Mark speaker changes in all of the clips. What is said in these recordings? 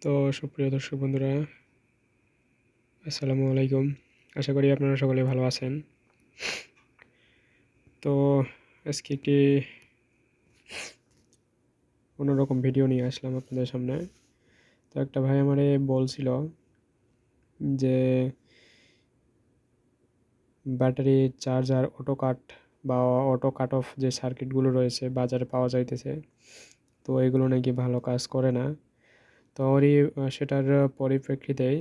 Speaker 1: তো সুপ্রিয় দর্শক বন্ধুরা, আসসালামু আলাইকুম। আশা করি আপনারা সকলে ভালো আছেন। তো আজকে একটি অন্যরকম ভিডিও নিয়ে আসলাম আপনাদের সামনে। তো একটা ভাই আমারে বলছিল যে ব্যাটারি চার্জার অটো কাট বা অটো কাট অফ যে সার্কিটগুলো রয়েছে বাজারে পাওয়া যাইতেছে, তো এগুলো নাকি ভালো কাজ করে না। তো ওরই সেটার পরিপ্রেক্ষিতেই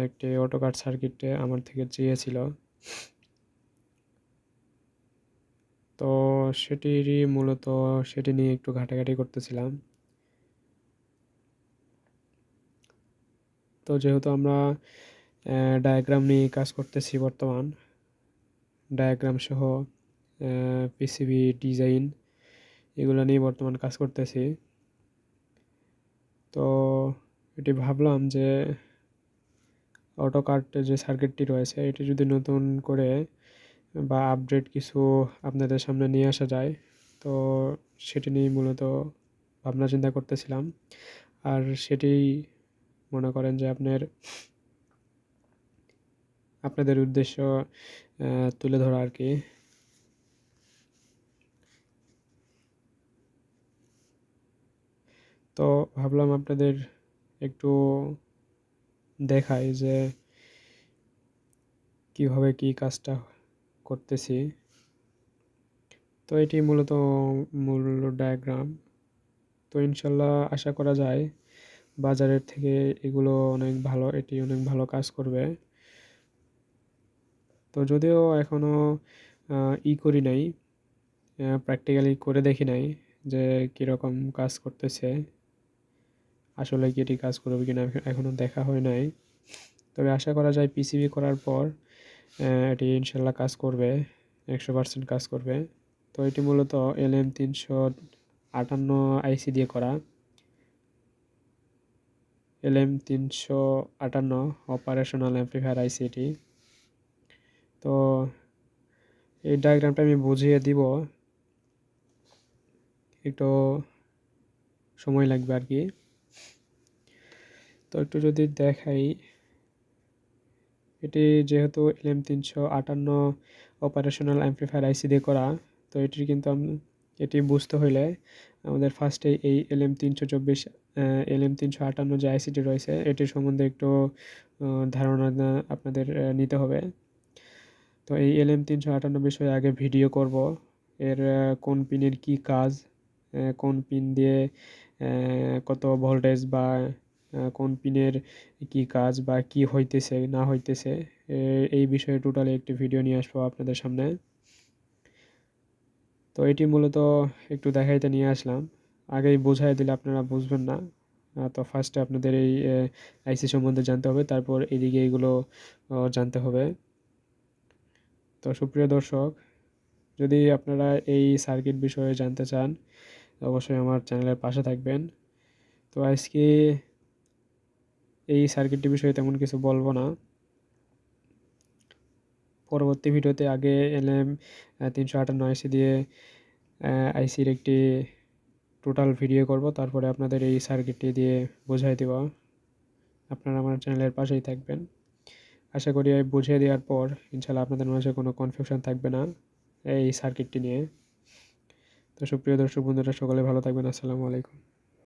Speaker 1: একটি অটো কাট সার্কিট আমার থেকে চেয়েছিল। তো সেটি নিয়ে একটু ঘাটাঘাটি করতেছিলাম। তো যেহেতু আমরা ডায়াগ্রাম নিয়ে কাজ করতেছি বর্তমান, ডায়াগ্রাম সহ পিসিবি ডিজাইন এগুলো নিয়ে বর্তমান কাজ করতেছি। তো এটি ভাবলাম যে অটোকাড যে সার্কিটটি রয়েছে এটি যদি নতুন করে বা আপডেট কিছু আপনাদের সামনে নিয়ে আসা যায়, তো সেটি নিয়ে মূলত ভাবনা চিন্তা করতেছিলাম। আর সেটি মনে করেন যে আপনাদের উদ্দেশ্য তুলে ধরা আর কি। তো ভাবলাম আপনাদের একটু দেখাই যে কিভাবে কি কাজটা করতেছি। তো এটি মূলত মূল ডায়াগ্রাম। তো ইনশাল্লাহ আশা করা যায় বাজারের থেকে এগুলো এটি অনেক ভালো কাজ করবে। তো যদিও এখনও করি নাই, প্র্যাকটিক্যালি করে দেখি নাই যে কীরকম কাজ করতেছে, আসলে কি এটি কাজ করবে কিনা এখনও দেখা হয় নাই। তবে আশা করা যায় পিসিবি করার পর এটি ইনশাল্লাহ কাজ করবে, 100% কাজ করবে। তো এটি মূলত LM358 আইসি দিয়ে করা। LM358 অপারেশনাল অ্যাম্প্লিফায়ার আইসি এটি। তো এই ডায়াগ্রামটা আমি বুঝিয়ে দিব, একটু সময় লাগবে আর কি। তো একটু যদি দেখাই, এটি যেহেতু LM358 অপারেশনাল অ্যাম্প্লিফায়ার আইসি দিয়ে করা, তো এটি বুঝতে হইলে আমাদের ফার্স্টে এই LM358 যে আইসিটি রয়েছে এটির সম্বন্ধে একটু ধারণা আপনাদের নিতে হবে। তো এই LM358 বিষয়ে আগে ভিডিও করব, এর কোন পিনের কি কাজ, কোন পিন দিয়ে কত ভোল্টেজ বা কোন পিনের কি কাজ বা কি হইতেছে না হইতেছে, এই বিষয়ে টোটালি একটি ভিডিও নিয়ে আসবো আপনাদের সামনে। তো এটি মূলত একটু দেখাইতে নিয়ে আসলাম, আগেই বোঝাই দিলে আপনারা বুঝবেন না। তো ফার্স্টে আপনাদের এই আইসি সম্বন্ধে জানতে হবে, তারপর এদিকে এগুলো জানতে হবে। তো সুপ্রিয় দর্শক, যদি আপনারা এই সার্কিট বিষয়ে জানতে চান অবশ্যই আমার চ্যানেলের পাশে থাকবেন। তো আজকে এই সার্কিটটি বিষয়ে তেমন কিছু বলবো না, পরবর্তী ভিডিওতে আগে LM358 আইসি দিয়ে আইসির একটি টোটাল ভিডিও করব, তারপরে আপনাদের এই সার্কিটটি দিয়ে বোঝাই দেব। আপনারা আমার চ্যানেলের পাশেই থাকবেন। আশা করি বুঝিয়ে দেওয়ার পর ইনশাল্লাহ আপনাদের মাঝে কোনো কনফিউশন থাকবে না এই সার্কিটটি নিয়ে। তো সুপ্রিয় দর্শক বন্ধুরা, সকলে ভালো থাকবেন। আসসালামু আলাইকুম।